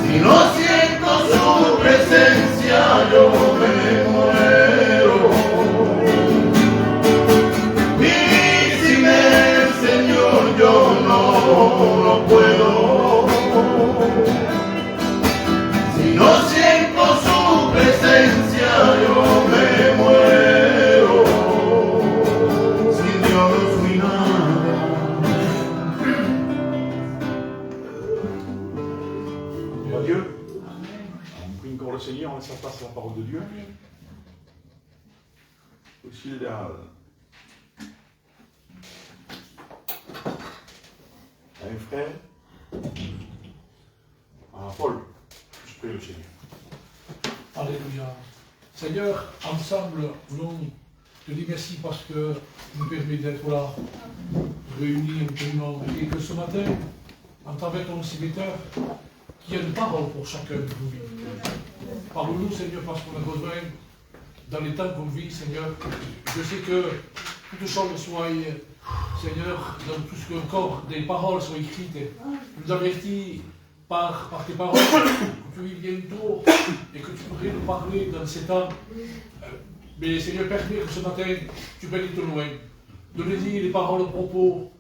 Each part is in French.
Si no siento su presencia, à Dieu. On prie encore le Seigneur, on laisse sa place à la parole de Dieu. Aussi, il y a un frère, Paul, je prie le Seigneur. Alléluia. Seigneur, ensemble, nous te dis merci parce que tu nous permets d'être là, réunis en ton nom, et que ce matin, en travers ton serviteur, qu'il y ait une parole pour chacun de nous. Parle-nous, Seigneur, parce qu'on a besoin, dans les temps qu'on vit, Seigneur, je sais que toutes choses soient, Seigneur, dans tout ce que corps, des paroles soient écrites. Tu nous avertis par tes paroles que tu vis bientôt et que tu pourrais nous parler dans ces temps. Mais Seigneur, permets que ce matin, tu bénis ton loin. Donnez-y les paroles au propos,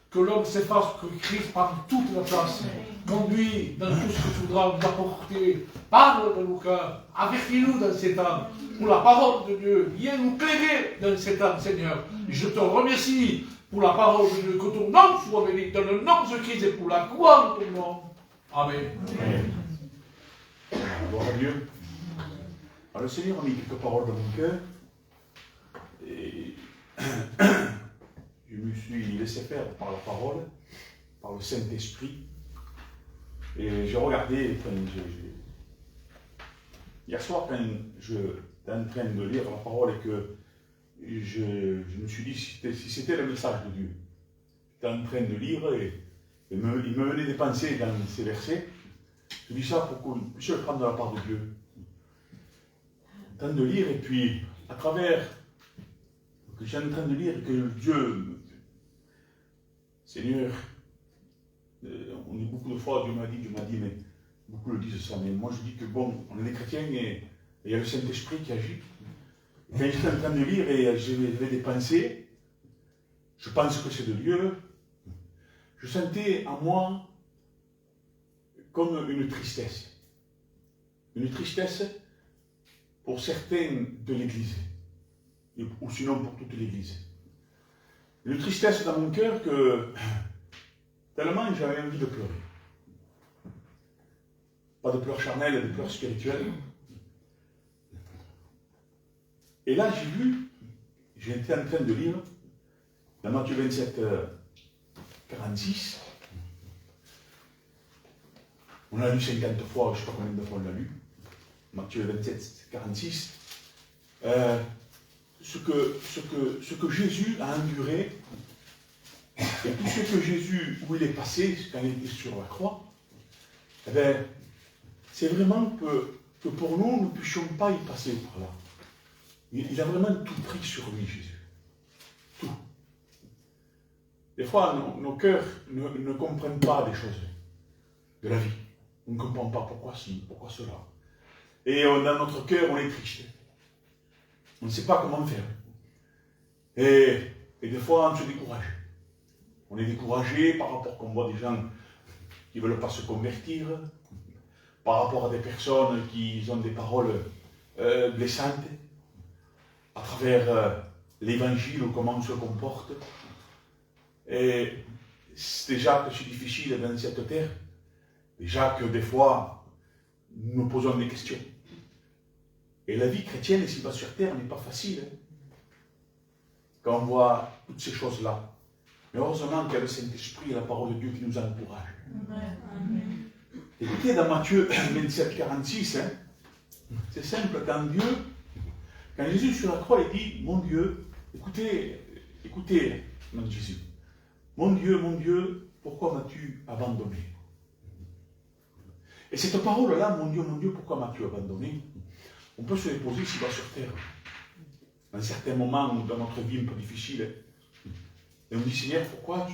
que l'homme s'efface, que Christ prenne toute la place. Conduis dans tout ce que tu voudras nous apporter. Parle dans nos cœurs. Avertis-nous dans ces temps. Pour la parole de Dieu, viens nous clairer dans ces temps, Seigneur. Je te remercie pour la parole de Dieu. Que ton nom soit béni dans le nom de Christ et pour la gloire de ton nom. Amen. Amen. Gloire à Dieu. Alors, le Seigneur a mis quelques paroles dans mon cœur. Et je me suis laissé faire par la parole, par le Saint-Esprit. Et j'ai regardé, hier soir, quand j'étais en train de lire la parole et que je me suis dit si c'était le message de Dieu. J'étais en train de lire et il me venait des pensées dans ces versets. Je dis ça pour qu'on puisse le prendre de la part de Dieu. En train de lire et puis à travers que j'ai en train de lire que Dieu, Seigneur, on dit beaucoup de fois, Dieu m'a dit, mais beaucoup le disent ça, mais moi je dis que bon, on est des chrétiens et il y a le Saint-Esprit qui agit. Et quand j'étais en train de lire et j'avais des pensées, je pense que c'est de Dieu, je sentais en moi comme une tristesse. Une tristesse pour certains de l'Église, ou sinon pour toute l'Église. Une tristesse dans mon cœur que tellement j'avais envie de pleurer. Pas de pleurs charnelles, de pleurs spirituelles. Et là j'étais en train de lire dans Matthieu 27, 46. On l'a lu 50 fois, je ne sais pas combien de fois on l'a lu. Matthieu 27, 46. Ce que Jésus a enduré, et tout ce que Jésus, où il est passé, quand il était sur la croix, eh bien, c'est vraiment que pour nous, nous ne puissions pas y passer par là. Il a vraiment tout pris sur lui, Jésus. Tout. Des fois, nos cœurs ne comprennent pas des choses de la vie. On ne comprend pas pourquoi ci, pourquoi cela. Et dans notre cœur, on est triste. On ne sait pas comment faire. Et des fois, on se décourage. On est découragé par rapport qu'on voit des gens qui ne veulent pas se convertir, par rapport à des personnes qui ont des paroles blessantes, à travers l'évangile ou comment on se comporte. Et c'est déjà que c'est difficile dans cette terre. Déjà que des fois, nous nous posons des questions. Et la vie chrétienne ici-bas sur terre n'est pas facile. Quand on voit toutes ces choses-là. Mais heureusement qu'il y a le Saint-Esprit et la parole de Dieu qui nous encourage. Écoutez dans Matthieu 27, 46, c'est simple, quand Jésus sur la croix, il dit, mon Dieu, écoutez, nom de Jésus, mon Dieu, pourquoi m'as-tu abandonné? Et cette parole-là, mon Dieu, pourquoi m'as-tu abandonné? On peut se les poser ici-bas sur terre. À un certain moment dans notre vie un peu difficile. Et on dit, Seigneur, pourquoi tu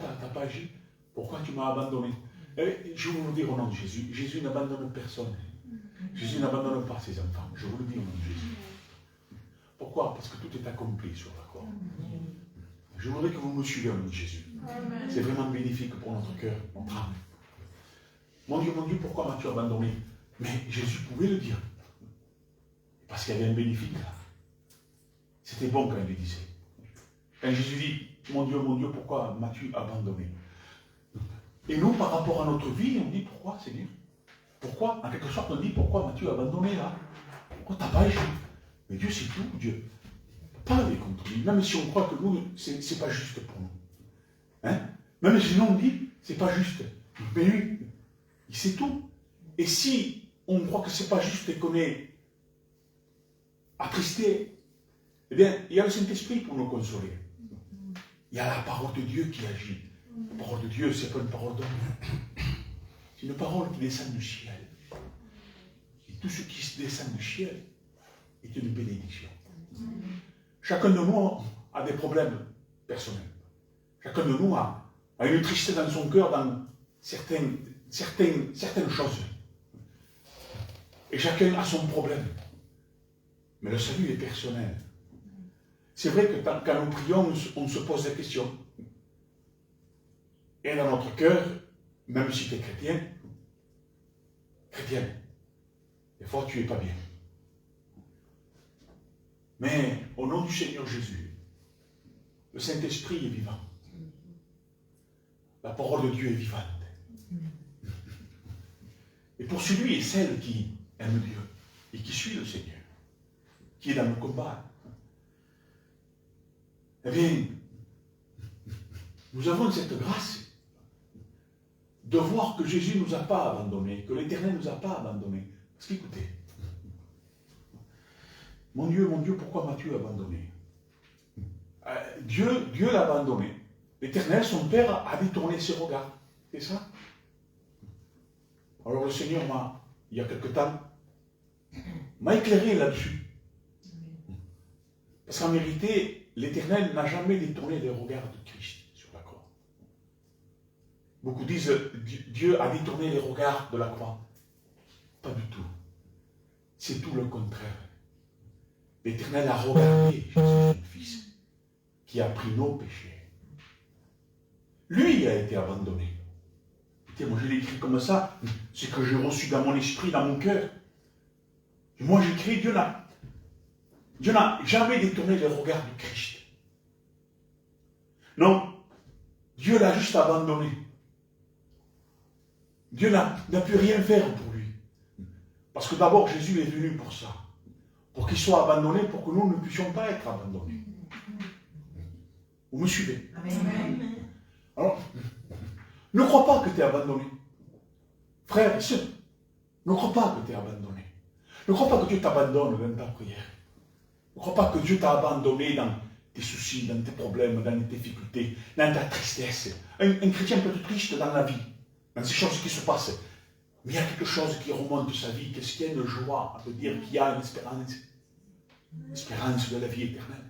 n'as pas agi? Pourquoi tu m'as abandonné? Et je vous le dis au nom de Jésus. Jésus n'abandonne personne. Jésus n'abandonne pas ses enfants. Je vous le dis au nom de Jésus. Pourquoi? Parce que tout est accompli sur la croix. Je voudrais que vous me suiviez au nom de Jésus. C'est vraiment bénéfique pour notre cœur, notre âme. Mon Dieu, pourquoi m'as-tu abandonné? Mais Jésus pouvait le dire. Parce qu'il y avait un bénéfice là. C'était bon quand il le disait. Quand Jésus dit, mon Dieu, pourquoi m'as-tu abandonné? Et nous, par rapport à notre vie, on dit, pourquoi, Seigneur? Pourquoi? En quelque sorte, on dit, pourquoi m'as-tu abandonné là? Pourquoi t'as pas agi? Mais Dieu, c'est tout, Dieu. Pas aller contre lui, même si on croit que nous, c'est pas juste pour nous. Hein? Même si nous, on dit, c'est pas juste. Mais lui, il sait tout. Et si on croit que c'est pas juste et qu'on est attristé, eh bien, il y a le Saint-Esprit pour nous consoler. Il y a la parole de Dieu qui agit. La parole de Dieu, c'est pas une parole d'homme. C'est une parole qui descend du ciel. Et tout ce qui descend du ciel est une bénédiction. Chacun de nous a des problèmes personnels. Chacun de nous a une tristesse dans son cœur dans certaines choses. Et chacun a son problème. Mais le salut est personnel. C'est vrai que quand nous prions, on se pose des questions. Et dans notre cœur, même si tu es chrétienne, des fois tu n'es pas bien. Mais au nom du Seigneur Jésus, le Saint-Esprit est vivant. La parole de Dieu est vivante. Et pour celui et celle qui aime Dieu et qui suit le Seigneur, qui est dans le combat, eh bien, nous avons cette grâce de voir que Jésus ne nous a pas abandonnés, que l'Éternel ne nous a pas abandonnés. Parce qu'écoutez, mon Dieu, pourquoi m'as-tu abandonné? Dieu l'a abandonné. L'Éternel, son Père, a détourné ses regards. C'est ça? Alors le Seigneur il y a quelque temps, m'a éclairé là-dessus. Parce qu'en vérité, l'Éternel n'a jamais détourné les regards de Christ sur la croix. Beaucoup disent, Dieu a détourné les regards de la croix. Pas du tout. C'est tout le contraire. L'Éternel a regardé Jésus, son Fils, qui a pris nos péchés. Lui a été abandonné. Écoutez, moi je l'ai écrit comme ça, c'est que j'ai reçu dans mon esprit, dans mon cœur. Et moi j'écris, Dieu n'a jamais détourné les regards du Christ. Non, Dieu l'a juste abandonné. Dieu n'a pu rien faire pour lui. Parce que d'abord Jésus est venu pour ça. Pour qu'il soit abandonné, pour que nous ne puissions pas être abandonnés. Vous me suivez? Amen. Alors, ne crois pas que tu es abandonné. Frères et sœurs, ne crois pas que tu es abandonné. Ne crois pas que Dieu t'abandonne dans ta prière. Ne crois pas que Dieu t'a abandonné dans tes soucis, dans tes problèmes, dans tes difficultés, dans ta tristesse. Un chrétien peut être triste dans la vie, dans ces choses qui se passent. Mais il y a quelque chose qui remonte de sa vie. Qu'est-ce qu'il y a une joie à te dire qu'il y a une espérance? L'espérance de la vie éternelle.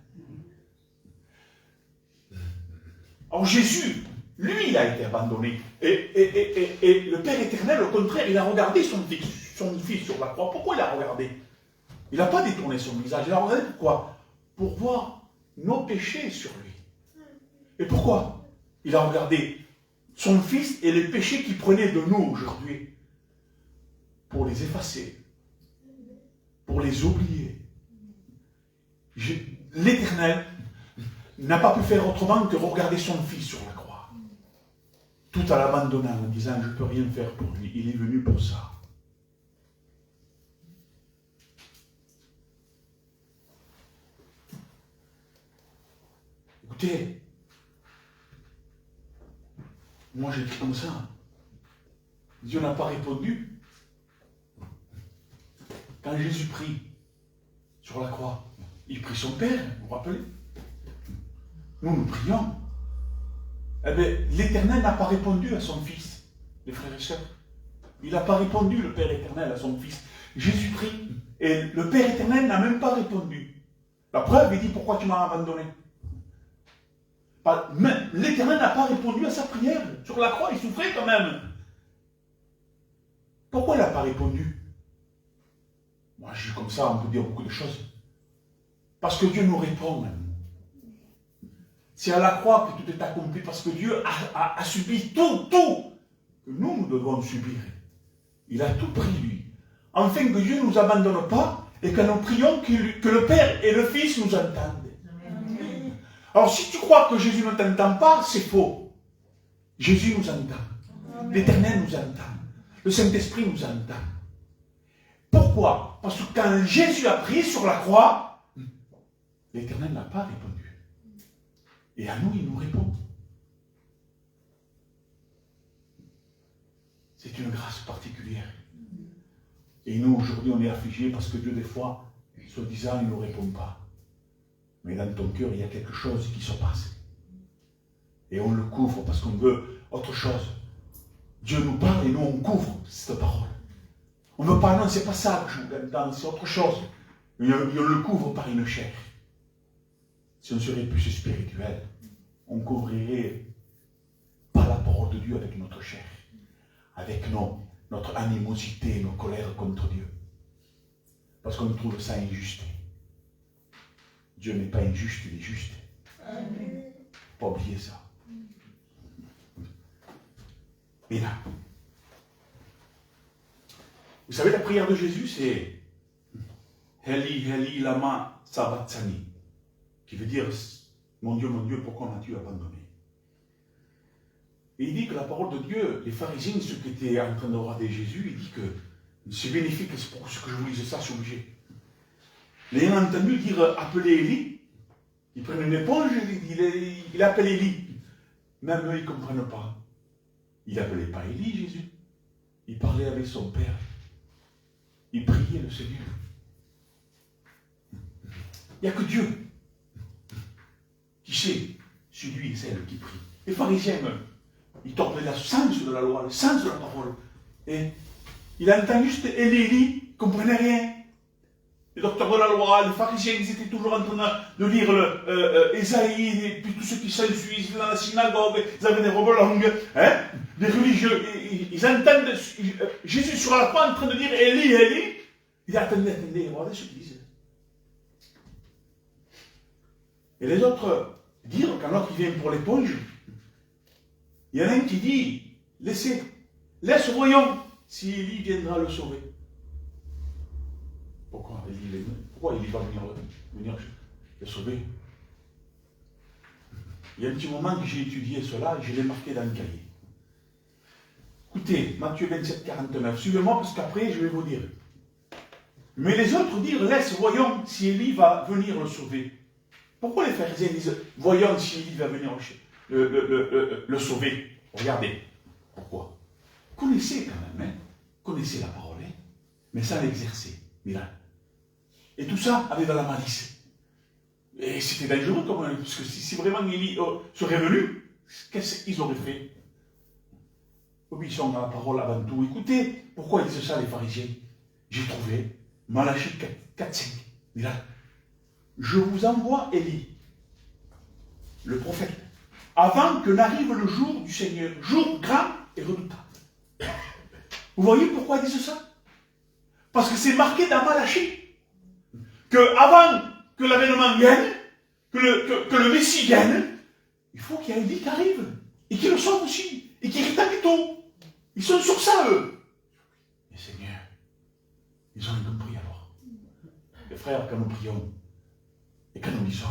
Alors Jésus, lui, il a été abandonné. Et le Père éternel, au contraire, il a regardé son fils sur la croix. Pourquoi il a regardé? Il n'a pas détourné son visage. Il a regardé pourquoi? Pour voir nos péchés sur lui. Et pourquoi? Il a regardé son fils et les péchés qu'il prenait de nous aujourd'hui. Pour les effacer. Pour les oublier. L'Éternel n'a pas pu faire autrement que regarder son fils sur la croix. Tout en l'abandonnant, en disant, je ne peux rien faire pour lui. Il est venu pour ça. Écoutez, moi j'ai dit comme ça. Dieu n'a pas répondu. Quand Jésus prie sur la croix, il prie son Père, vous vous rappelez? Nous prions. Eh bien, l'Éternel n'a pas répondu à son Fils, les frères et sœurs. Il n'a pas répondu, le Père éternel, à son Fils. Jésus prie, et le Père éternel n'a même pas répondu. La preuve, il dit, pourquoi tu m'as abandonné? Mais l'Éternel n'a pas répondu à sa prière. Sur la croix, il souffrait quand même. Pourquoi il n'a pas répondu? Moi, je suis comme ça, on peut dire beaucoup de choses. Parce que Dieu nous répond même. C'est à la croix que tout est accompli, parce que Dieu a subi tout que nous devons subir. Il a tout pris, lui. Afin que Dieu ne nous abandonne pas et que nous prions que le Père et le Fils nous entendent. Amen. Alors, si tu crois que Jésus ne t'entend pas, c'est faux. Jésus nous entend. L'Éternel nous entend. Le Saint-Esprit nous entend. Pourquoi? Parce que quand Jésus a prié sur la croix, l'Éternel n'a pas répondu. Et à nous, il nous répond. C'est une grâce particulière. Et nous, aujourd'hui, on est affligés parce que Dieu, des fois, soi-disant, il ne nous répond pas. Mais dans ton cœur, il y a quelque chose qui se passe. Et on le couvre parce qu'on veut autre chose. Dieu nous parle et nous, on couvre cette parole. On ne veut pas, non, c'est pas ça que je vous entends, c'est autre chose. Et on le couvre par une chair. Si on serait plus spirituel, on couvrirait pas la parole de Dieu avec notre chair, avec notre animosité, nos colères contre Dieu. Parce qu'on trouve ça injuste. Dieu n'est pas injuste, il est juste. Amen. Pas oublier ça. Et là, vous savez, la prière de Jésus, c'est Heli, Heli, lama sabachthani, qui veut dire mon Dieu, pourquoi m'as-tu abandonné? Et il dit que la parole de Dieu, les pharisiens, ceux qui étaient en train de regarder Jésus, il dit que c'est bénéfique, c'est pour ce que je vous dise ça, je suis obligé. L'ayant entendu dire appeler Élie, il prennent une éponge, il appelle Élie. Même eux, ils ne comprennent pas. Il n'appelait pas Élie, Jésus. Il parlait avec son Père. Il priait le Seigneur. Il n'y a que Dieu qui sait, celui et celle qui prie. Les pharisiens, ils tordaient le sens de la loi, le sens de la parole. Et il entend juste Élie, il ne comprenait rien. Les docteurs de la loi, les pharisiens, ils étaient toujours en train de lire Ésaïe, et puis tous ceux qui s'ensuivent dans la synagogue, ils avaient des robes longues, hein, des religieux, ils entendent Jésus sur la croix en train de dire Élie, Élie. Il dit attendez, regardez ce qu'ils disent. Et les autres disent, quand l'autre vient pour l'éponge, il y en a un qui dit laisse voyons si Élie viendra le sauver. Pourquoi il va venir le sauver? Il y a un petit moment que j'ai étudié cela et je l'ai marqué dans le cahier. Écoutez, Matthieu 27, 49, suivez-moi parce qu'après je vais vous dire. Mais les autres dirent, laisse, voyons si Élie va venir le sauver. Pourquoi les pharisiens disent, voyons si Élie va venir le sauver? Regardez, pourquoi? Connaissez quand même, connaissez la parole, mais ça l'exercer. Et tout ça avait de la malice. Et c'était dangereux quand même, parce que si vraiment Élie serait venu, qu'est-ce qu'ils auraient fait? Obéissons à la parole avant tout. Écoutez, pourquoi ils disent ça les pharisiens? J'ai trouvé Malachie 4,5. Je vous envoie Élie, le prophète, avant que n'arrive le jour du Seigneur, jour grand et redoutable. Vous voyez pourquoi ils disent ça? Parce que c'est marqué dans Malachie que avant que l'avènement vienne, que le Messie vienne, il faut qu'il y ait Élie qui arrive, et qu'il le sauve aussi, et qu'il rétablit tout. Ils sont sur ça, eux. Mais Seigneur, ils ont compris alors. Les frères, quand nous prions, et quand nous disons,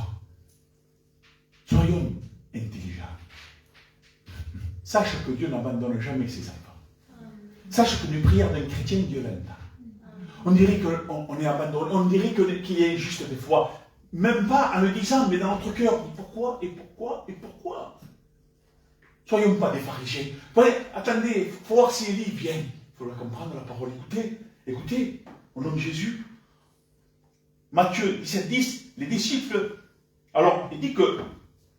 soyons intelligents. Sache que Dieu n'abandonne jamais ses enfants. Sache que les prières d'un chrétien, Dieu l'entend. On dirait qu'on est abandonné, on dirait qu'il est injuste des fois. Même pas en le disant, mais dans notre cœur. Pourquoi? Soyons pas des pharisiens. Attendez, il faut voir si Élie vient. Il faut la comprendre, la parole. Écoutez, au nom de Jésus. Matthieu 17, 10, les disciples. Alors, il dit que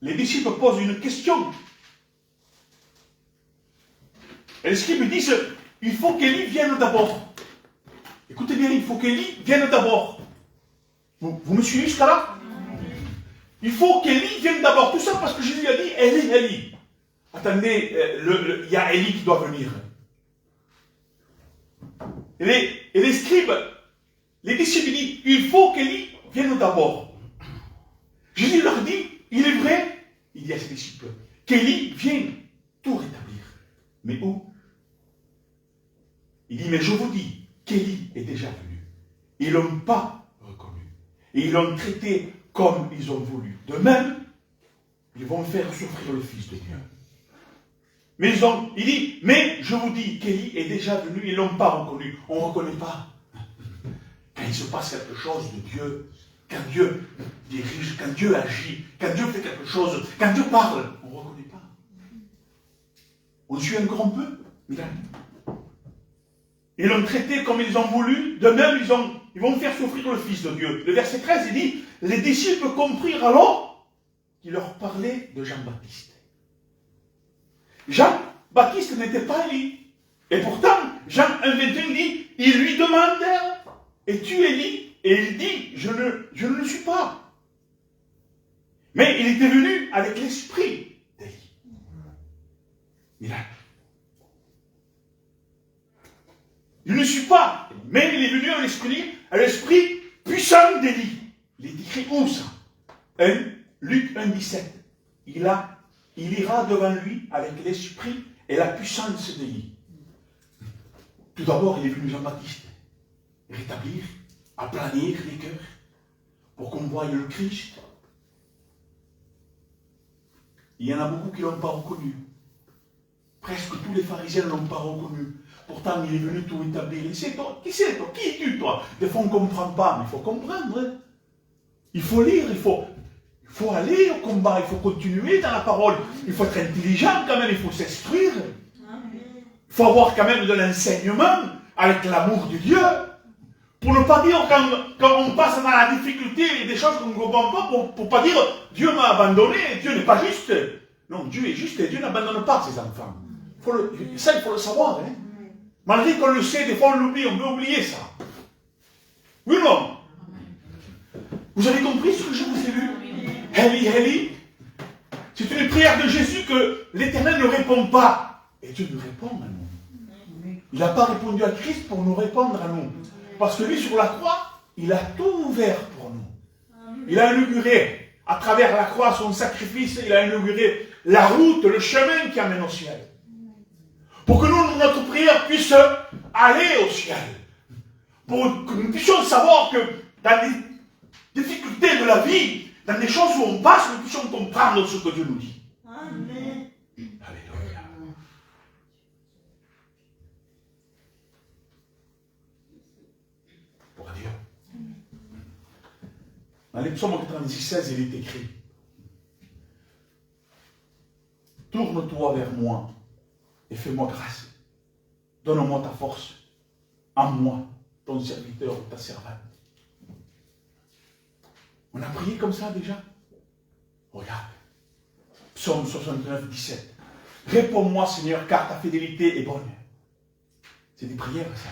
les disciples posent une question. Et les scribes disent, il faut qu'Élie vienne d'abord. Écoutez bien, il faut qu'Élie vienne d'abord. Vous me suivez jusqu'à là? Il faut qu'Élie vienne d'abord. Tout ça parce que Jésus a dit, Élie. Attendez, il y a Élie qui doit venir. Et les scribes, les disciples disent, il faut qu'Élie vienne d'abord. Jésus leur dit, il est vrai, il dit à ses disciples, qu'Élie vienne tout rétablir. Mais où? Il dit, mais je vous dis qu'Élie est déjà venu. Ils ne l'ont pas reconnu. Et ils l'ont traité comme ils ont voulu. De même, ils vont faire souffrir le Fils de Dieu. Mais il dit, mais je vous dis qu'Élie est déjà venu, ils ne l'ont pas reconnu. On ne reconnaît pas. Quand il se passe quelque chose de Dieu, quand Dieu dirige, quand Dieu agit, quand Dieu fait quelque chose, quand Dieu parle, on ne reconnaît pas. On suit encore un peu. Ils l'ont traité comme ils ont voulu, de même ils vont faire souffrir le Fils de Dieu. Le verset 13, il dit, les disciples comprirent alors qu'il leur parlait de Jean-Baptiste. Jean-Baptiste n'était pas Élie. Et pourtant, Jean 1,21 dit, ils lui demandèrent, es-tu Élie? Et il dit, je ne le suis pas. Mais il était venu avec l'esprit d'Élie. Je ne suis pas, mais il est venu à l'esprit puissant d'Élie. Il est écrit où ça? Luc 1,17. Il ira devant lui avec l'esprit et la puissance d'Élie. Tout d'abord, il est venu Jean-Baptiste rétablir, aplanir les cœurs pour qu'on voie le Christ. Il y en a beaucoup qui ne l'ont pas reconnu. Presque tous les pharisiens ne l'ont pas reconnu. Pourtant, il est venu tout établir. Et c'est toi, qui c'est toi? Qui es-tu toi? Des fois, on ne comprend pas, mais il faut comprendre. Hein. Il faut lire, il faut aller au combat, il faut continuer dans la parole. Il faut être intelligent quand même, il faut s'instruire. Il faut avoir quand même de l'enseignement avec l'amour de Dieu. Pour ne pas dire, quand on passe dans la difficulté, des choses qu'on ne comprend pas, pour ne pas dire Dieu m'a abandonné, Dieu n'est pas juste. Non, Dieu est juste et Dieu n'abandonne pas ses enfants. Ça, il faut le savoir. Hein. Malgré qu'on le sait, des fois on l'oublie, on peut oublier ça. Oui ou non? Vous avez compris ce que je vous ai lu? Eli, Eli. C'est une prière de Jésus que l'Éternel ne répond pas. Et Dieu nous répond à nous. Il n'a pas répondu à Christ pour nous répondre à nous. Parce que lui, sur la croix, il a tout ouvert pour nous. Il a inauguré, à travers la croix, son sacrifice, il a inauguré la route, le chemin qui amène au ciel. Pour que nous, notre prière puisse aller au ciel. Pour que nous puissions savoir que dans les difficultés de la vie, dans les choses où on passe, nous puissions comprendre ce que Dieu nous dit. Amen. Alléluia. Pour Dieu. Dans les psaumes 96, il est écrit: tourne-toi vers moi et fais-moi grâce. Donne-moi ta force. En moi, ton serviteur ou ta servante. On a prié comme ça déjà? Regarde. Psaume 69, 17. Réponds-moi, Seigneur, car ta fidélité est bonne. C'est des prières, ça.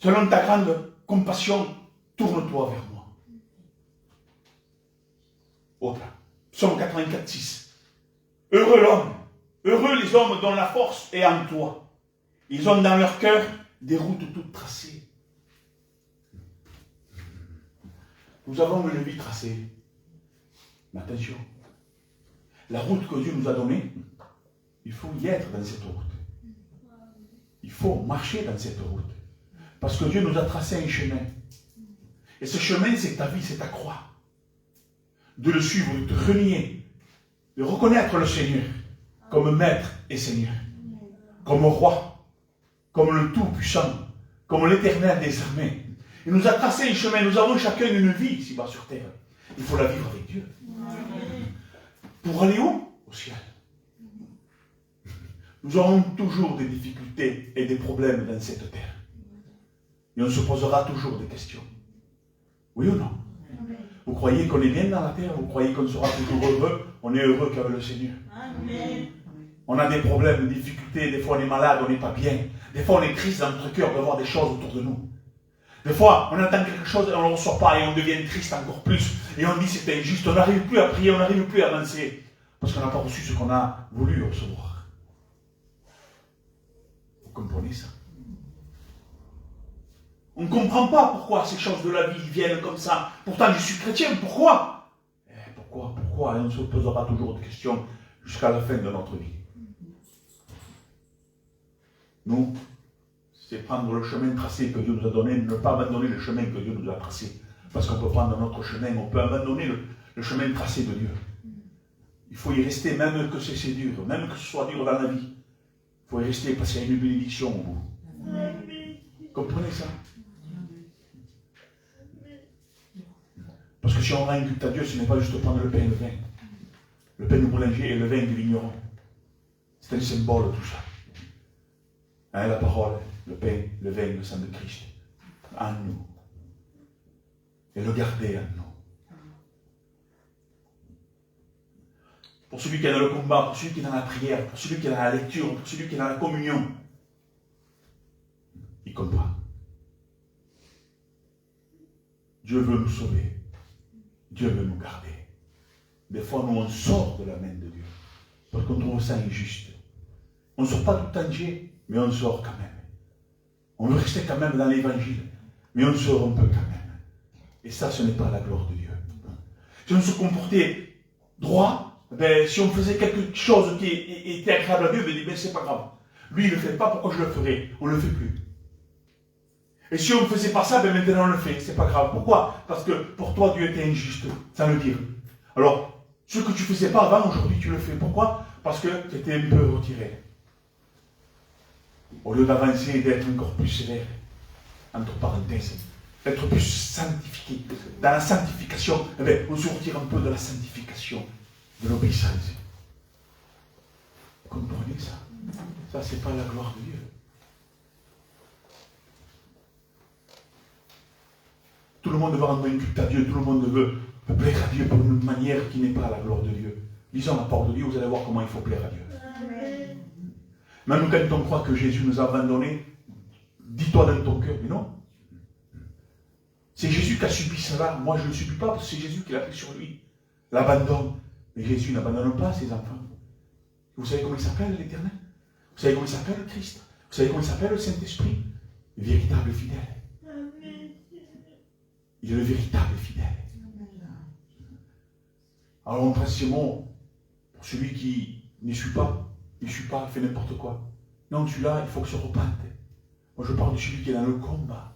Selon ta grande compassion, tourne-toi vers moi. Autre. Psaume 84, 6. Heureux l'homme, heureux les hommes dont la force est en toi. Ils ont dans leur cœur des routes toutes tracées. Nous avons une vie tracée. Mais attention, la route que Dieu nous a donnée, il faut y être dans cette route. Il faut marcher dans cette route. Parce que Dieu nous a tracé un chemin. Et ce chemin, c'est ta vie, c'est ta croix. De le suivre, de te renier, de reconnaître le Seigneur comme maître et Seigneur, comme roi, comme le Tout-Puissant, comme l'Éternel des armées. Il nous a tracé un chemin, nous avons chacun une vie ici-bas sur terre. Il faut la vivre avec Dieu. Pour aller où? Au ciel. Nous aurons toujours des difficultés et des problèmes dans cette terre. Et on se posera toujours des questions. Oui ou non? Vous croyez qu'on est bien dans la terre? Vous croyez qu'on sera toujours heureux? On est heureux qu'avec le Seigneur. Amen. On a des problèmes, des difficultés, des fois on est malade, on n'est pas bien. Des fois on est triste dans notre cœur de voir des choses autour de nous. Des fois on entend quelque chose et on ne le ressort pas et on devient triste encore plus. Et on dit c'est injuste, on n'arrive plus à prier, on n'arrive plus à avancer. Parce qu'on n'a pas reçu ce qu'on a voulu recevoir. Vous comprenez ça? On ne comprend pas pourquoi ces choses de la vie viennent comme ça. Pourtant je suis chrétien, pourquoi? Pourquoi? Et on se posera toujours des questions jusqu'à la fin de notre vie. Nous, c'est prendre le chemin tracé que Dieu nous a donné, ne pas abandonner le chemin que Dieu nous a tracé. Parce qu'on peut prendre notre chemin, on peut abandonner le chemin tracé de Dieu. Il faut y rester, même que c'est dur, même que ce soit dur dans la vie. Il faut y rester parce qu'il y a une bénédiction au bout. Comprenez ça? Parce que si on rend un culte à Dieu, ce n'est pas juste prendre le pain et le vin. Le pain du boulanger et le vin du vigneron. C'est un symbole de tout ça. Hein, la parole, le pain, le vin, le sang de Christ. En nous. Et le garder en nous. Pour celui qui est dans le combat, pour celui qui est dans la prière, pour celui qui est dans la lecture, pour celui qui est dans la communion, il comprend. Dieu veut nous sauver. Dieu veut nous garder. Des fois, nous, on sort de la main de Dieu. Parce qu'on trouve ça injuste. On ne sort pas tout entier, mais on sort quand même. On veut rester quand même dans l'évangile, mais on sort un peu quand même. Et ça, ce n'est pas la gloire de Dieu. Si on se comportait droit, ben, si on faisait quelque chose qui était agréable à Dieu, ben, c'est pas grave. Lui, il ne le fait pas, pourquoi je le ferai? On ne le fait plus. Et si on ne faisait pas ça, ben maintenant on le fait, c'est pas grave. Pourquoi? Parce que pour toi, Dieu était injuste, ça veut dire. Alors, ce que tu ne faisais pas avant, aujourd'hui tu le fais. Pourquoi? Parce que tu étais un peu retiré. Au lieu d'avancer et d'être encore plus sévère, entre parenthèses, d'être plus sanctifié, dans la sanctification, eh bien, on se retire un peu de la sanctification, de l'obéissance. Comprenez ça? Ça, c'est pas la gloire de Dieu. Tout le monde veut rendre un culte à Dieu, tout le monde veut plaire à Dieu pour une manière qui n'est pas la gloire de Dieu. Lisons la parole de Dieu, vous allez voir comment il faut plaire à Dieu. Amen. Même quand on croit que Jésus nous a abandonnés, dis-toi dans ton cœur, mais non. C'est Jésus qui a subi cela, moi je ne le subis pas, parce que c'est Jésus qui l'a pris sur lui. L'abandon. Mais Jésus n'abandonne pas ses enfants. Vous savez comment il s'appelle l'Éternel? Vous savez comment il s'appelle le Christ? Vous savez comment il s'appelle le Saint-Esprit? Le véritable fidèle. Il est le véritable fidèle. Alors on prend ces mots pour celui qui ne suit pas, fait n'importe quoi. Non, celui-là, il faut que se repente. Moi je parle de celui qui est dans le combat.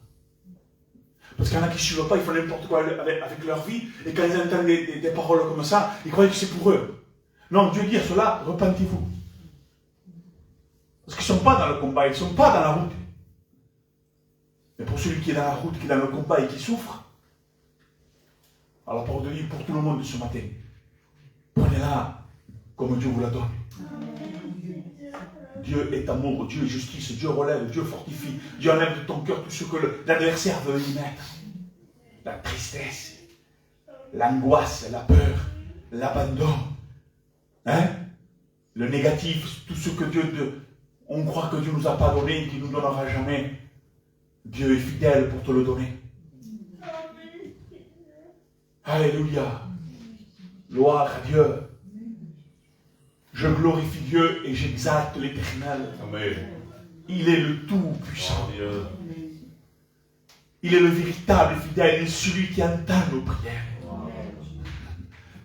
Parce qu'il y en a qui ne suivent pas, ils font n'importe quoi avec leur vie, et quand ils entendent des paroles comme ça, ils croient que c'est pour eux. Non, Dieu dit à cela, repentez-vous. Parce qu'ils ne sont pas dans le combat, ils ne sont pas dans la route. Mais pour celui qui est dans la route, qui est dans le combat et qui souffre, alors la parole de Dieu pour tout le monde ce matin, prenez-la comme Dieu vous la donne. Dieu est amour, Dieu est justice, Dieu relève, Dieu fortifie, Dieu enlève de ton cœur tout ce que l'adversaire veut y mettre. La tristesse, l'angoisse, la peur, l'abandon, hein? Le négatif, tout ce que on croit que Dieu ne nous a pas donné et qu'il ne nous donnera jamais. Dieu est fidèle pour te le donner. Alléluia. Gloire à Dieu. Je glorifie Dieu et j'exalte l'Éternel. Amen. Il est le Tout-Puissant. Il est le véritable fidèle, il est celui qui entend nos prières. Amen.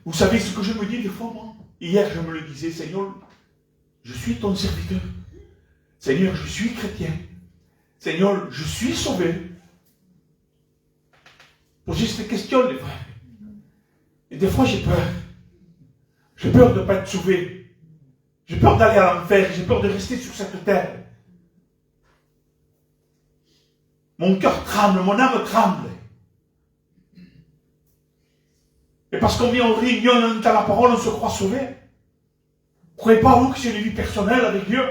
Vous savez ce que je me dis des fois, moi? Hier, je me le disais, Seigneur, je suis ton serviteur. Seigneur, je suis chrétien. Seigneur, je suis sauvé. Posez cette question, des fois. Et des fois, j'ai peur. J'ai peur de ne pas être sauvé. J'ai peur d'aller à l'enfer. J'ai peur de rester sur cette terre. Mon cœur tremble, mon âme tremble. Et parce qu'on vient en réunion, on entend la parole, on se croit sauvé. Croyez-pas vous que c'est une vie personnelle avec Dieu?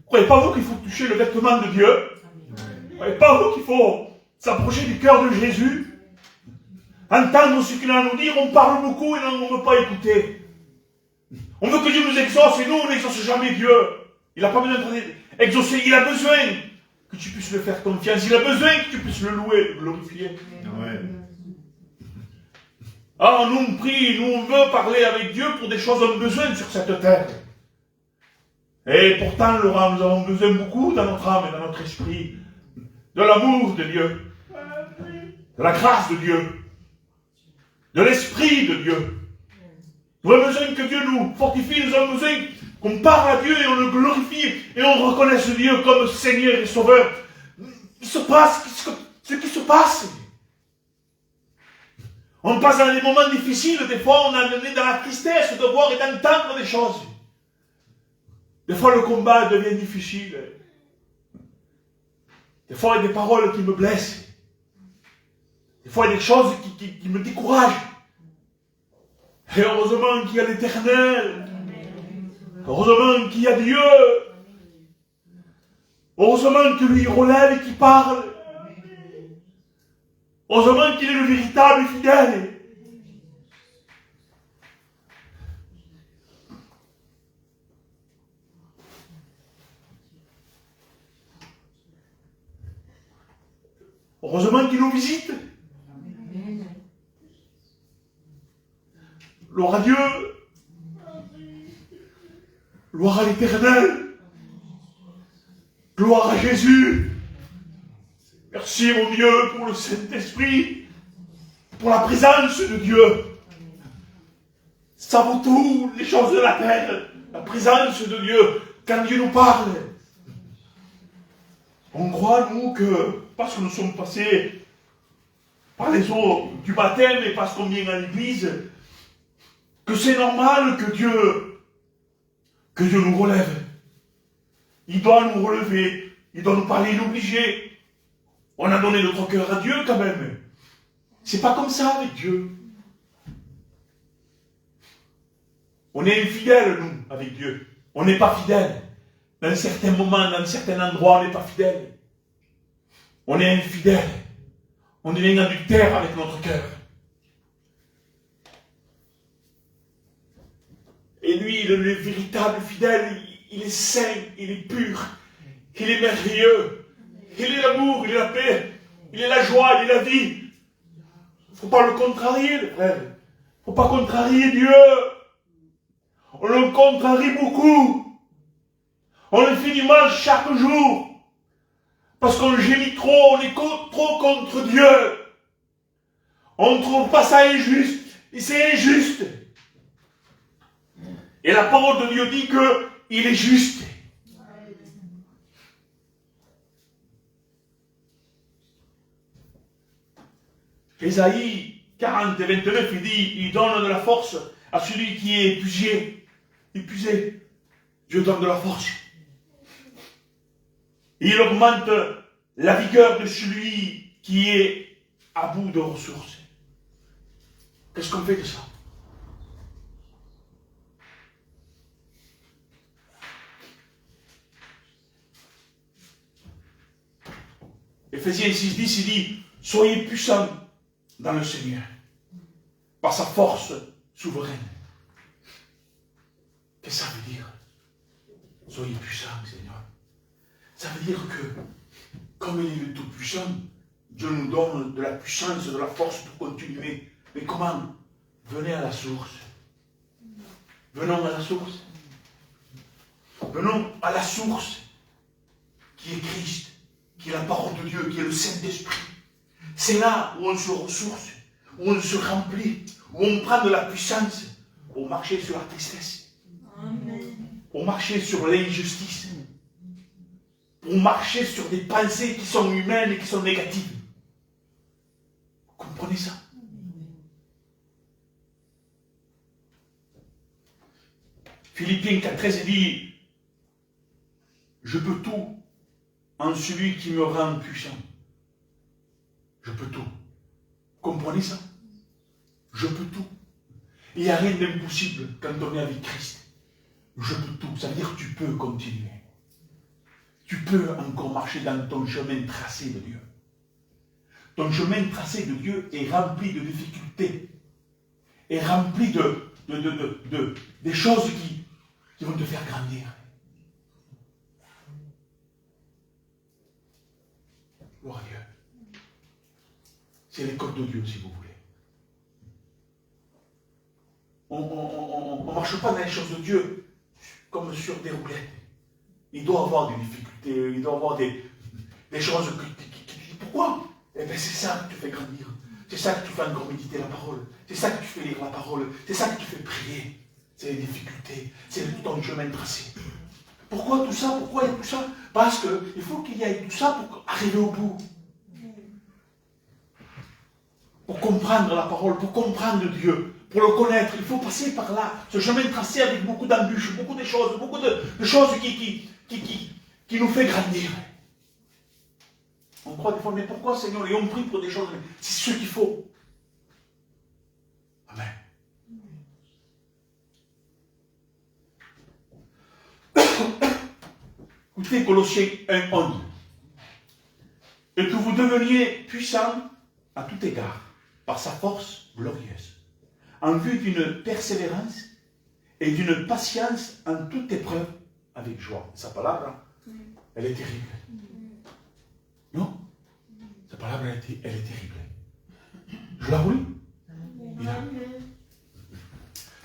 Croyez-pas vous qu'il faut toucher le vêtement de Dieu? Croyez-pas vous qu'il faut s'approcher du cœur de Jésus? Entendre ce qu'il a à nous dire, on parle beaucoup et on ne veut pas écouter. On veut que Dieu nous exauce et nous, on n'exauce jamais Dieu. Il n'a pas besoin d'exaucer, il a besoin que tu puisses le faire confiance, il a besoin que tu puisses le louer, le glorifier. Ouais. Ah, nous on prie, nous on veut parler avec Dieu pour des choses qu'on a besoin sur cette terre. Et pourtant, Laurent, nous avons besoin beaucoup dans notre âme et dans notre esprit de l'amour de Dieu, de la grâce de Dieu, de l'esprit de Dieu. Nous avons besoin que Dieu nous fortifie, nous avons besoin qu'on parle à Dieu et on le glorifie et on reconnaisse Dieu comme Seigneur et Sauveur. Il se passe ce qui se passe. On passe dans des moments difficiles, des fois on est dans la tristesse de voir et d'entendre des choses. Des fois, le combat devient difficile. Des fois, il y a des paroles qui me blessent. Des fois, il y a des choses qui me découragent. Et heureusement qu'il y a l'Éternel. Heureusement qu'il y a Dieu. Heureusement que lui relève et qu'il parle. Heureusement qu'il est le véritable fidèle. Heureusement qu'il nous visite. Gloire à Dieu. Gloire à l'Éternel. Gloire à Jésus. Merci mon Dieu pour le Saint-Esprit, pour la présence de Dieu. Ça vaut tout, les choses de la terre, la présence de Dieu, quand Dieu nous parle. On croit, nous, que parce que nous sommes passés par les eaux du baptême et parce qu'on vient à l'église, que c'est normal que Dieu nous relève. Il doit nous relever, il doit nous parler, il est obligé. On a donné notre cœur à Dieu quand même. C'est pas comme ça avec Dieu. On est infidèle, nous, avec Dieu. On n'est pas fidèle. Dans certains moments, dans certains endroits, on n'est pas fidèle. On est infidèle. On devient adultère avec notre cœur. Et lui, le véritable fidèle, il est saint, il est pur, il est merveilleux. Il est l'amour, il est la paix, il est la joie, il est la vie. Il ne faut pas le contrarier, les frères. Il ne faut pas contrarier Dieu. On le contrarie beaucoup. On le fait du mal chaque jour. Parce qu'on gémit trop, on est trop contre Dieu. On ne trouve pas ça injuste. Et c'est injuste. Et la parole de Dieu dit qu'il est juste. Ésaïe 40 et 29, il dit, il donne de la force à celui qui est épuisé. Épuisé. Dieu donne de la force. Il augmente la vigueur de celui qui est à bout de ressources. Qu'est-ce qu'on fait de ça? Éphésiens 6:10, il dit, soyez puissants dans le Seigneur, par sa force souveraine. Qu'est-ce que ça veut dire? Soyez puissants, Seigneur. Ça veut dire que, comme il est le Tout-Puissant, Dieu nous donne de la puissance, de la force pour continuer. Mais comment? Venez à la source. Venons à la source. Venons à la source qui est Christ, qui est la parole de Dieu, qui est le Saint-Esprit. C'est là où on se ressource, où on se remplit, où on prend de la puissance pour marcher sur la tristesse, pour marcher sur l'injustice, pour marcher sur des pensées qui sont humaines et qui sont négatives. Vous comprenez ça? Philippiens 4:13 dit, je peux tout en celui qui me rend puissant. Je peux tout. Vous comprenez ça? Je peux tout. Il n'y a rien d'impossible quand on est avec Christ. Je peux tout. Ça veut dire que tu peux continuer. Tu peux encore marcher dans ton chemin tracé de Dieu. Ton chemin tracé de Dieu est rempli de difficultés. Est rempli des choses qui vont te faire grandir. Gloire à Dieu. C'est l'école de Dieu, si vous voulez. On ne marche pas dans les choses de Dieu comme sur des roulettes. Il doit avoir des difficultés, il doit avoir des choses qui pourquoi? Eh bien, c'est ça que tu fais grandir. C'est ça que tu fais encore méditer la parole. C'est ça que tu fais lire la parole. C'est ça que tu fais prier. C'est les difficultés. C'est tout ton chemin tracé. Pourquoi tout ça? Pourquoi il y a tout ça? Parce qu'il faut qu'il y ait tout ça pour arriver au bout. Pour comprendre la parole, pour comprendre Dieu, pour le connaître, il faut passer par là. Ce chemin tracé avec beaucoup d'embûches, beaucoup de choses, beaucoup de choses qui nous fait grandir. On croit des fois, mais pourquoi Seigneur, et on prie pour des choses, c'est ce qu'il faut. Amen. Écoutez Colossiens 1, 11. Et que vous deveniez puissants à tout égard, par sa force glorieuse, en vue d'une persévérance et d'une patience en toute épreuve avec joie. Sa parole, elle est terrible. Non? Sa parole, elle est terrible. Je la roule?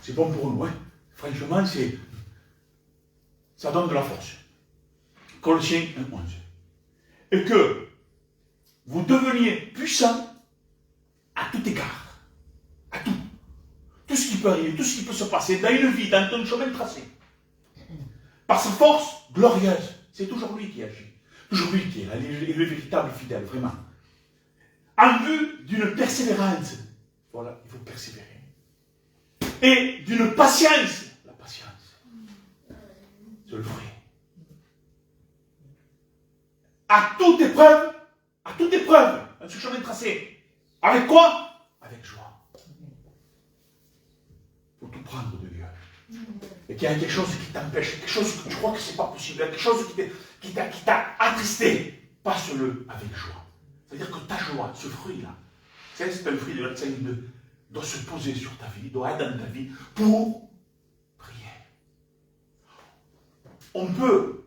C'est bon pour nous, hein? Franchement, ça donne de la force. Colossiens 1, 11. Et que vous deveniez puissants à tout égard. À tout. Tout ce qui peut arriver, tout ce qui peut se passer dans une vie, dans ton chemin tracé. Par sa force glorieuse. C'est toujours lui qui agit. Toujours lui qui est le véritable fidèle, vraiment. En vue d'une persévérance. Voilà, il faut persévérer. Et d'une patience. La patience. C'est le fruit. À toute épreuve, dans ce chemin tracé. Avec quoi? Avec joie. Il faut tout prendre de Dieu. Et qu'il y a quelque chose qui t'empêche, quelque chose que tu crois que ce n'est pas possible, quelque chose qui t'a attristé, passe-le avec joie. C'est-à-dire que ta joie, ce fruit-là, c'est un fruit de la doit se poser sur ta vie, doit être dans ta vie pour prier. On peut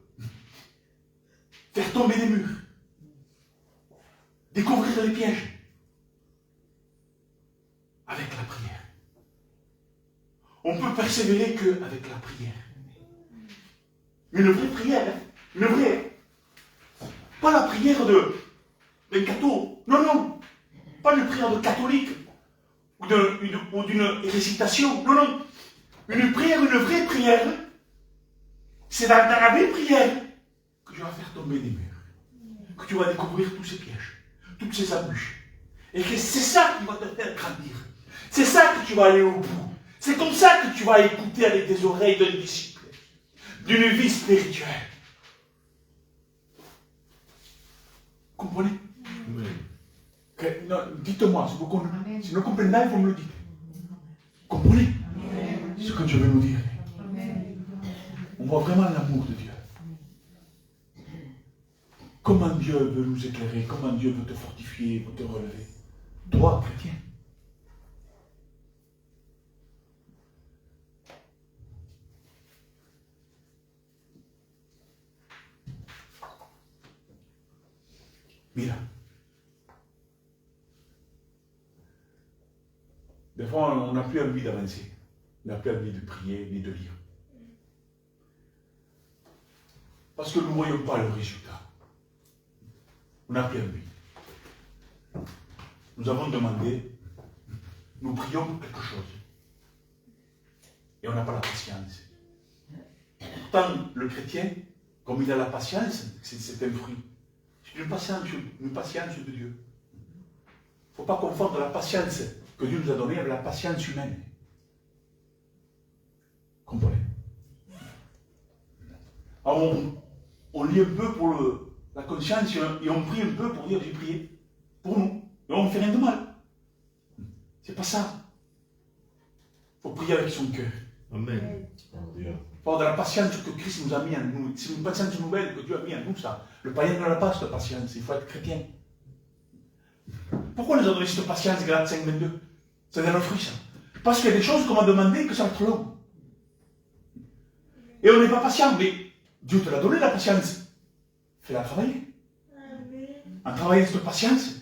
faire tomber des murs, découvrir les pièges avec la prière. On peut persévérer qu'avec la prière. Une vraie prière, hein? Une vraie. Pas la prière d'un catho. Non, non. Pas une prière de catholique ou d'une récitation. Non, non. Une prière, une vraie prière, c'est dans la vraie prière que tu vas faire tomber des murs. Que tu vas découvrir tous ces pièges, toutes ces embûches. Et que c'est ça qui va te faire grandir. C'est ça que tu vas aller au bout. C'est comme ça que tu vas écouter avec des oreilles d'un disciple, d'une vie spirituelle. Comprenez? Oui. Dites-moi, si vous ne comprenez pas, vous me le dites. Comprenez ce que Dieu veut nous dire? On voit vraiment l'amour de Dieu. Comment Dieu veut nous éclairer, comment Dieu veut te fortifier, veut te relever. Toi, chrétien. Mira. Des fois, on n'a plus envie d'avancer. On n'a plus envie de prier ni de lire. Parce que nous ne voyons pas le résultat. On n'a plus envie. Nous avons demandé, nous prions pour quelque chose. Et on n'a pas la patience. Pourtant, le chrétien, comme il a la patience, c'est un fruit. C'est une patience de Dieu. Il ne faut pas confondre la patience que Dieu nous a donnée avec la patience humaine. Comprenez? Alors on lit un peu pour la conscience et on prie un peu pour dire j'ai prié pour nous. Et on ne fait rien de mal. C'est pas ça. Il faut prier avec son cœur. Amen. Il faut avoir de la patience que Christ nous a mis en nous. C'est une patience nouvelle que Dieu a mis en nous, ça. Le païen n'a pas cette patience, il faut être chrétien. Pourquoi nous a donné cette patience, Galates 5:22? C'est dans le fruit, ça. Parce qu'il y a des choses qu'on m'a demandé que ça va être long. Et on n'est pas patient, mais Dieu te l'a donné la patience. Fais-la travailler. En travaillant cette patience,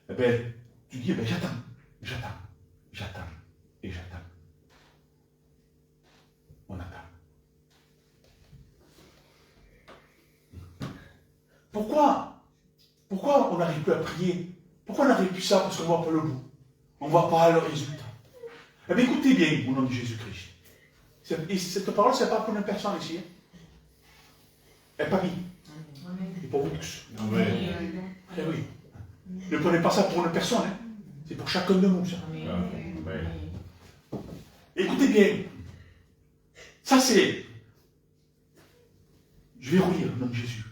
eh bien, tu dis, eh bien, j'attends, et j'attends. On attend. Pourquoi on n'arrive plus à prier? Pourquoi on n'arrive plus ça? Parce qu'on ne voit pas le bout. On ne voit pas le résultat. Eh bien, écoutez bien, au nom de Jésus-Christ. Cette parole, ce n'est pas pour une personne ici. Elle n'est pas mise. Et pour vous tous. Amen. Eh oui. Ne prenez pas ça pour une personne. Hein. C'est pour chacun de nous, ça. Amen. Écoutez bien. Ça c'est... Je vais relire le nom de Jésus.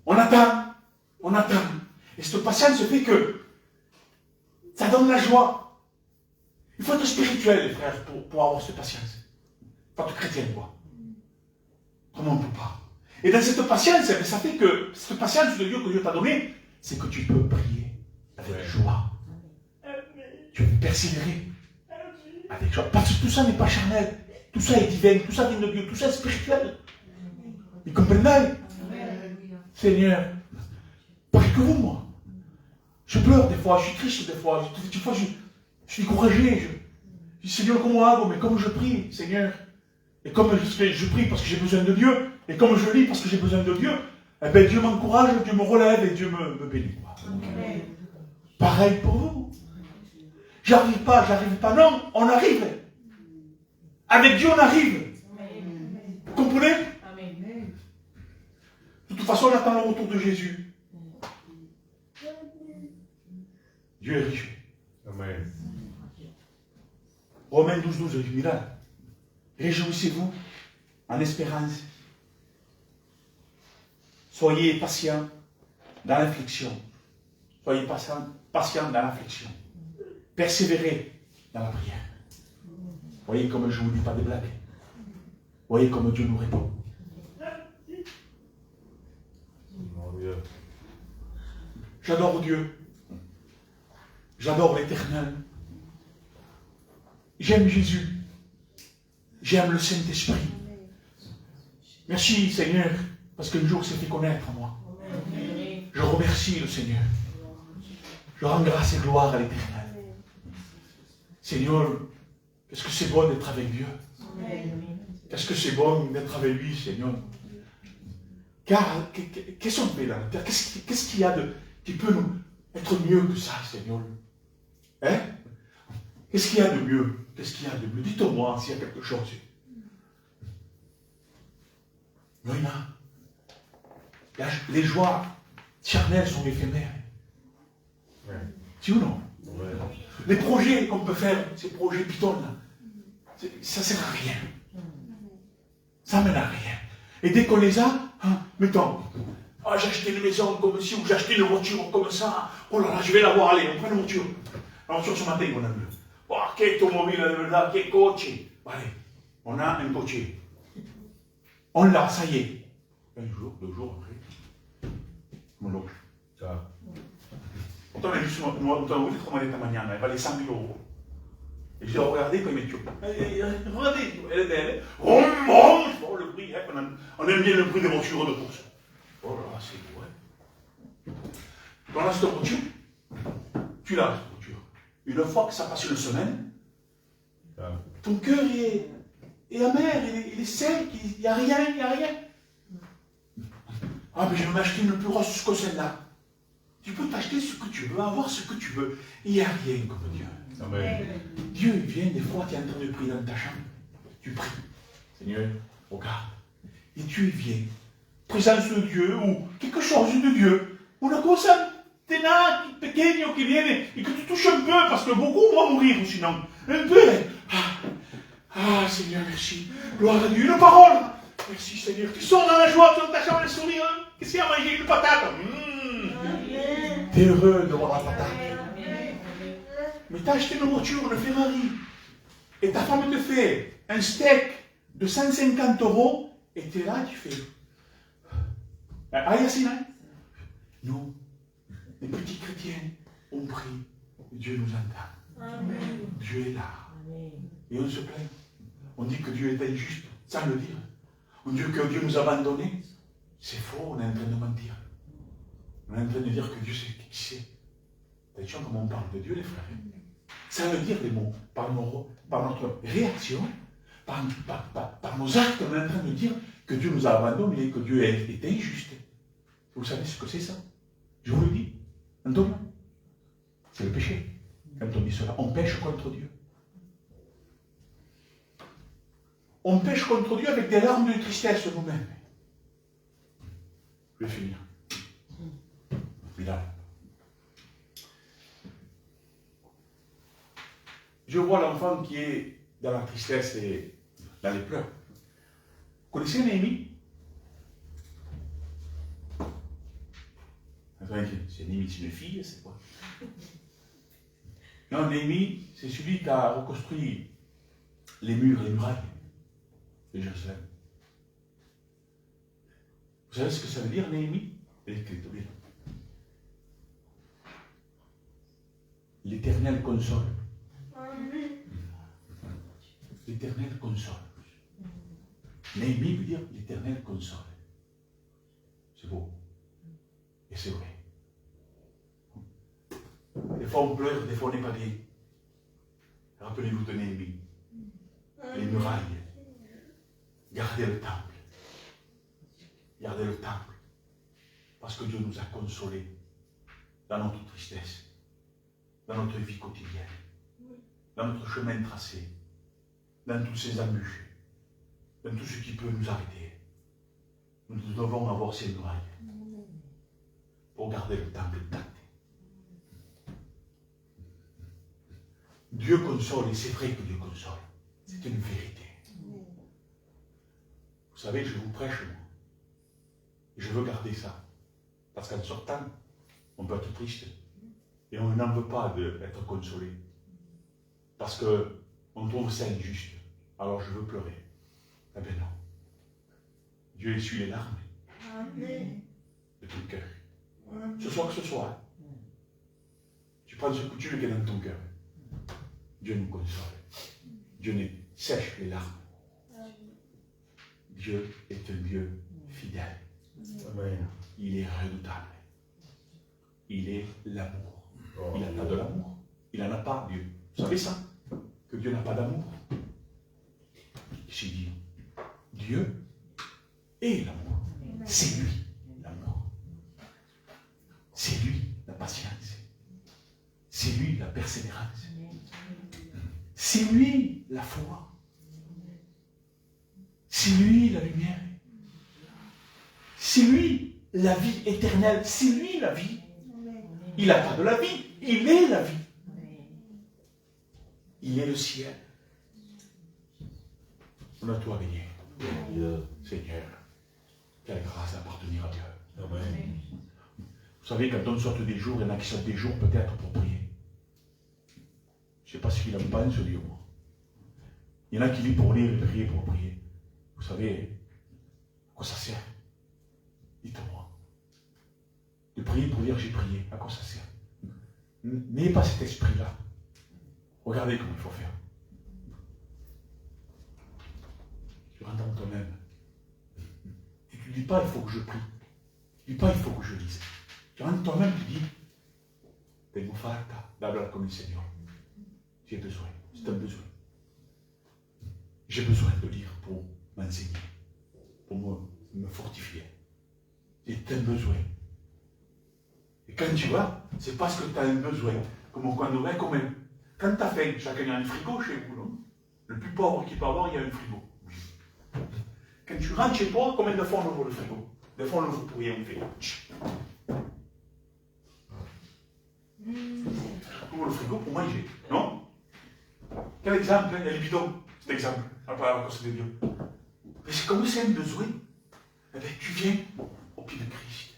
On attend. On attend. Et cette patience fait que ça donne la joie. Il faut être spirituel, les frères, pour avoir cette patience. Il faut être chrétien, quoi. Comment on ne peut pas. Et dans cette patience, ça fait que cette patience de Dieu que Dieu t'a donnée, c'est que tu peux prier avec joie. Tu peux persévérer avec joie. Parce que tout ça n'est pas charnel. Tout ça est divin. Tout ça vient de Dieu. Tout ça est spirituel. Vous comprenez? Seigneur, prie que vous, moi. Je pleure des fois, je suis triste des fois. Des fois, je suis découragé. Je dis, Seigneur, comment hago? Mais comme je prie, Seigneur, et comme je prie parce que j'ai besoin de Dieu, et comme je lis parce que j'ai besoin de Dieu, eh bien, Dieu m'encourage, Dieu me relève et Dieu me bénit. Pareil pour vous. J'arrive pas, non, on arrive. Avec Dieu, on arrive. Vous comprenez? De toute façon, on attend le retour de Jésus. Dieu est riche. Amen. Romains 12, 12, miracle. Réjouissez-vous en espérance. Soyez patients dans l'affliction. Soyez patients dans l'affliction. Persévérez dans la prière. Voyez comme je ne vous dis pas des blagues. Voyez comme Dieu nous répond. J'adore Dieu. J'adore l'Éternel. J'aime Jésus. J'aime le Saint-Esprit. Merci Seigneur, parce qu'un jour s'est fait connaître à moi. Je remercie le Seigneur. Je rends grâce et gloire à l'Éternel. Seigneur, qu'est-ce que c'est bon d'être avec Dieu. Qu'est-ce que c'est bon d'être avec lui, Seigneur. Car, qu'est-ce qu'on fait dans la terre? Qu'est-ce qu'il y a qui peut nous être mieux que ça, Seigneur? Hein? Qu'est-ce qu'il y a de mieux? Qu'est-ce qu'il y a de mieux? Dites-moi s'il y a quelque chose. Non, il y en a. Les joies charnelles sont éphémères. Ouais. Si ou non? Ouais. Les projets qu'on peut faire, ces projets pitons là, ça ne sert à rien. Ça ne mène à rien. Et dès qu'on les a, mettons, j'ai acheté une maison comme ci, ou j'ai acheté une voiture comme ça, oh là là, je vais l'avoir, allez, on prend une voiture. La voiture ce matin qu'on a vu. Oh, quel automobile, là, quel coche. Allez, on a un coche. On l'a, ça y est. Un jour, 2 jours après, mon oncle. Ciao. Pourtant, on a juste dit comment elle est ta manière, elle valait 100 000 euros. Et je dis, regardez quand il met Dieu. Regardez, elle est belle. Oh, le bruit, hein, on aime bien le bruit des voitures de course. Oh là là, c'est beau, hein. On a cette voiture, tu l'as, cette voiture. Une fois que ça passe une semaine, ton cœur est amer, il est sec, il n'y a rien, il n'y a rien. Ah, mais je vais m'acheter une plus grosse que celle-là. Tu peux t'acheter ce que tu veux, avoir ce que tu veux. Il n'y a rien comme Dieu. Amen. Dieu vient des fois, tu es en train de prier dans ta chambre. Tu pries. Seigneur, regarde. Et Dieu vient. Présence de Dieu ou quelque chose de Dieu. Una cosa pequeño qui viene et que tu touches un peu parce que beaucoup vont mourir sinon. Un peu. Ah, Seigneur, merci. Gloire à Dieu. Une parole. Merci, Seigneur. Tu sors dans la joie, tu es dans ta chambre et sourire. Qu'est-ce qu'il y a à manger? Une patate. T'es heureux de voir la patate. Mais t'as acheté une voiture, une Ferrari, et ta femme te fait un steak de 150 € et t'es là, tu fais. Ah, Yacine, hein? Nous, les petits chrétiens, on prie, Dieu nous entend. Amen. Dieu est là. Amen. Et on se plaint. On dit que Dieu est injuste, sans le dire. On dit que Dieu nous a abandonnés. C'est faux, on est en train de mentir. On est en train de dire que Dieu c'est qui c'est. Attention comment on parle de Dieu, les frères. Ça veut dire les mots, par notre réaction, par nos actes, on est en train de dire que Dieu nous a abandonnés, que Dieu est injuste. Vous savez ce que c'est ça? Je vous le dis. Antonio, c'est le péché. Quand on dit cela, on pêche contre Dieu. On pêche contre Dieu avec des larmes de tristesse nous-mêmes. Je vais finir. Là. Dieu voit l'enfant qui est dans la tristesse et dans les pleurs. Vous connaissez Néhémie? C'est Néhémie, c'est une fille, c'est quoi? Non, Néhémie, c'est celui qui a reconstruit les murs et les murailles de Jérusalem. Vous savez ce que ça veut dire, Néhémie? L'Éternel console. L'Éternel console. Néhémie veut dire l'Éternel console. C'est beau. Et c'est vrai. Des fois on pleure, des fois on n'est pas bien. Rappelez-vous de Néhémie. Les murailles. Gardez le temple. Gardez le temple. Parce que Dieu nous a consolés dans notre tristesse, dans notre vie quotidienne, dans notre chemin tracé, dans toutes ces embûches, dans tout ce qui peut nous arrêter. Nous devons avoir ces murailles pour garder le temple intact. Dieu console, et c'est vrai que Dieu console. C'est une vérité. Vous savez, je vous prêche, moi. Et je veux garder ça. Parce qu'en sortant, on peut être triste. Et on n'en veut pas d'être consolé. Parce qu'on trouve ça injuste. Alors je veux pleurer. Eh bien non. Dieu essuie les larmes de ton cœur. Ce soit que ce soit. Tu prends ce que tu veux qui est dans ton cœur. Dieu nous console. Dieu ne sèche les larmes. Dieu est un Dieu fidèle. Amen. Il est redoutable. Il est l'amour. Il n'a pas de l'amour. Il n'en a pas, Dieu. Vous savez ça? Que Dieu n'a pas d'amour. J'ai dit, Dieu est l'amour. C'est lui, l'amour. C'est lui, la patience. C'est lui, la persévérance. C'est lui, la foi. C'est lui, la lumière. C'est lui, la vie éternelle. C'est lui, la vie. Il n'a pas de la vie. Il est la vie. Il est le ciel. On a tout à gagner. Seigneur, quelle grâce d'appartenir à Dieu. Amen. Vous savez, quand on sort des jours, il y en a qui sortent des jours peut-être pour prier. Je ne sais pas ce qu'il en pense, Dieu, moi. Il y en a qui vivent pour lire et prier pour prier. Vous savez, à quoi ça sert? Dites-moi. De prier pour dire j'ai prié, à quoi ça sert? N'ayez pas cet esprit-là. Regardez comment il faut faire. Tu rentres en toi-même. Et tu ne dis pas il faut que je prie. Tu ne dis pas il faut que je lise. Tu rentres en toi-même, tu dis tengo falta d'hablar con el Seigneur. J'ai besoin. C'est un besoin. J'ai besoin de lire pour m'enseigner, pour me fortifier. C'est un besoin. Et quand tu vas, c'est parce que tu as un besoin. Comme quand tu as faim, chacun a un frigo chez vous, non? Le plus pauvre qui peut avoir, il y a un frigo. Quand tu rentres chez toi, combien de fois on ouvre le frigo? Des fois on l'ouvre pour rien, on fait. On ouvre le frigo pour manger, non? Quel exemple? Elle est bidon, cet exemple. À cause de Dieu. Mais c'est comme c'est un besoin. Eh bien, tu viens au pied de Christ.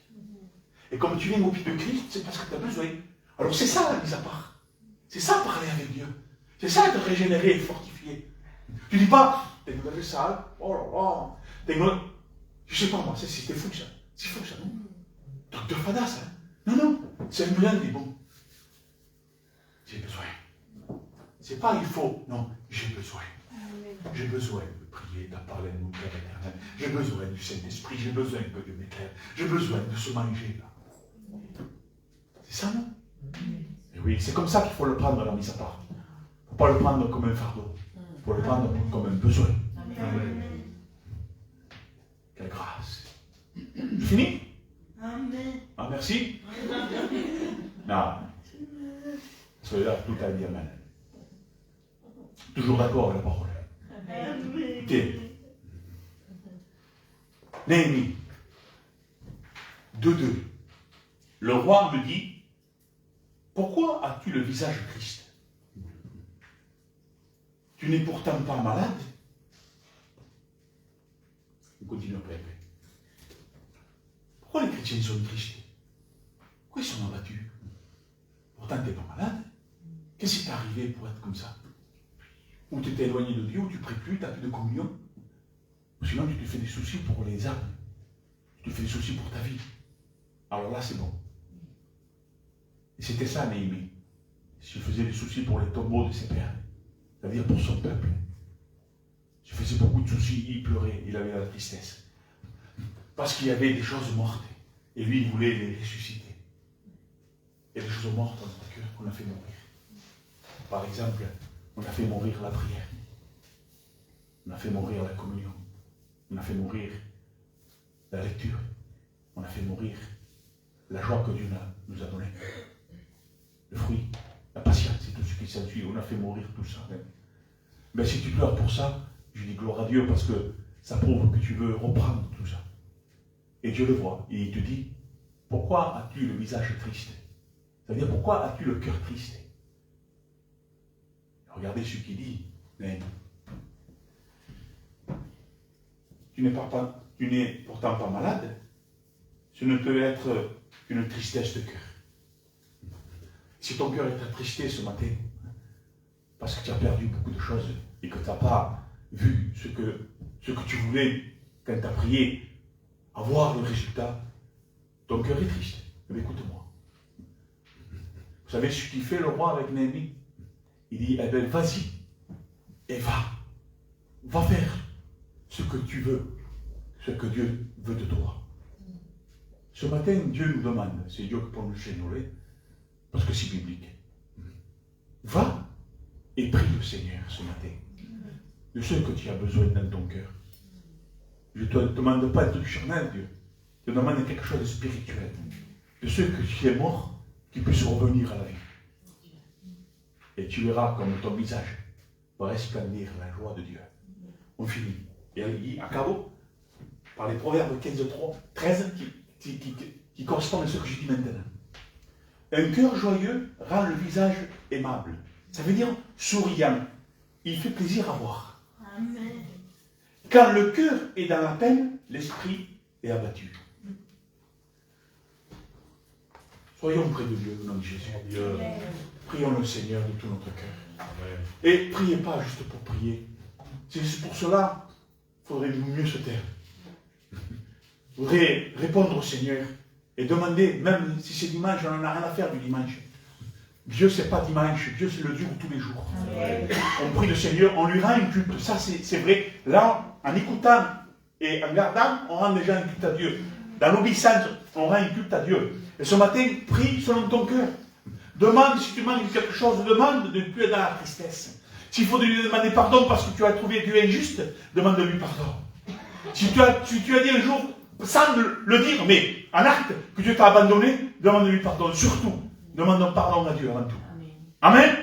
Et comme tu viens au pied de Christ, c'est parce que tu as besoin. Alors c'est ça la mise à part. C'est ça parler avec Dieu. C'est ça être régénéré et fortifié. Tu ne dis pas, t'es une nouvelle salle, oh là là, t'es une nouvelle... Je ne sais pas moi, c'était fou ça. C'est fou ça, non? Docteur Fada ça. Non, non, c'est un besoin, mais bon. J'ai besoin. C'est pas il faut, non, j'ai besoin. J'ai besoin de prier, d'en parler de mon Père éternel. J'ai besoin du Saint-Esprit, j'ai besoin que Dieu m'éclaire. J'ai besoin de se manger là. C'est ça, non? Et oui, c'est comme ça qu'il faut le prendre la mise à part. Il ne faut pas le prendre comme un fardeau. Il faut le prendre comme un besoin. Amen. Quelle grâce. Je finis? Amen. Ah, merci. Non. Soyez là, tout a dit Amen. Toujours d'accord avec la parole. Écoutez. Néhémie 2:2. Le roi me dit, pourquoi as-tu le visage triste? tu n'es pourtant pas malade. On continue après. Pourquoi les chrétiens sont tristes? Pourquoi ils sont abattus? Pourtant, tu n'es pas malade. Qu'est-ce qui t'est arrivé pour être comme ça? Ou tu t'es éloigné de Dieu, ou tu ne pries plus, tu n'as plus de communion. Sinon, tu te fais des soucis pour les âmes. Tu te fais des soucis pour ta vie. Alors là, c'est bon. Et c'était ça, Néhémie. Il faisait des soucis pour les tombeaux de ses pères. C'est-à-dire pour son peuple. Il faisait beaucoup de soucis, il pleurait, il avait la tristesse. Parce qu'il y avait des choses mortes. Et lui, il voulait les ressusciter. Il y a des choses mortes dans notre cœur qu'on a fait mourir. Par exemple, on a fait mourir la prière. On a fait mourir la communion. On a fait mourir la lecture. On a fait mourir la joie que Dieu nous a donnée. Le fruit, la patience et tout ce qui s'ensuit. On a fait mourir tout ça. Mais si tu pleures pour ça, je dis gloire à Dieu parce que ça prouve que tu veux reprendre tout ça. Et Dieu le voit. Et il te dit, pourquoi as-tu le visage triste? C'est-à-dire, pourquoi as-tu le cœur triste? Regardez ce qu'il dit. Tu n'es pourtant pas malade. Ce ne peut être qu'une tristesse de cœur. Si ton cœur est attristé ce matin, parce que tu as perdu beaucoup de choses et que tu n'as pas vu ce que tu voulais quand tu as prié, avoir le résultat, ton cœur est triste. Mais écoute-moi. Vous savez ce qu'il fait le roi avec Néhémie? Il dit, eh bien, vas-y et va. Va faire ce que tu veux, ce que Dieu veut de toi. Ce matin, Dieu nous demande, c'est Dieu qui peut nous chénoler, parce que c'est biblique. Va et prie le Seigneur ce matin, de ce que tu as besoin dans ton cœur. Je ne te demande pas un truc charnel, Dieu. Je te demande quelque chose de spirituel, de ce que tu es mort, qui puisse revenir à la vie. Et tu verras comme ton visage va resplendir la joie de Dieu. On finit. Et elle dit, à Cabo, par les Proverbes 13, qui correspondent à ce que je dis maintenant. Un cœur joyeux rend le visage aimable. Ça veut dire souriant. Il fait plaisir à voir. Amen. Quand le cœur est dans la peine, l'esprit est abattu. Soyons près de Dieu au nom de Jésus. Prions le Seigneur de tout notre cœur. Amen. Et priez pas juste pour prier. C'est juste pour cela qu'il faudrait mieux se taire. Il faudrait répondre au Seigneur et demander, même si c'est dimanche, on n'en a rien à faire du dimanche. Dieu, c'est pas dimanche, Dieu, c'est le Dieu de tous les jours. Amen. On prie le Seigneur, on lui rend un culte. Ça, c'est vrai. Là, en écoutant et en gardant, on rend déjà un culte à Dieu. Dans l'obéissance, on rend un culte à Dieu. Et ce matin, prie selon ton cœur. Demande, si tu manques quelque chose, demande de ne plus être dans la tristesse. S'il faut lui demander pardon parce que tu as trouvé Dieu injuste, demande-lui pardon. Si tu as dit un jour, sans le dire, mais en acte, que Dieu t'a abandonné, demande-lui pardon. Surtout, demande pardon à Dieu avant tout. Amen.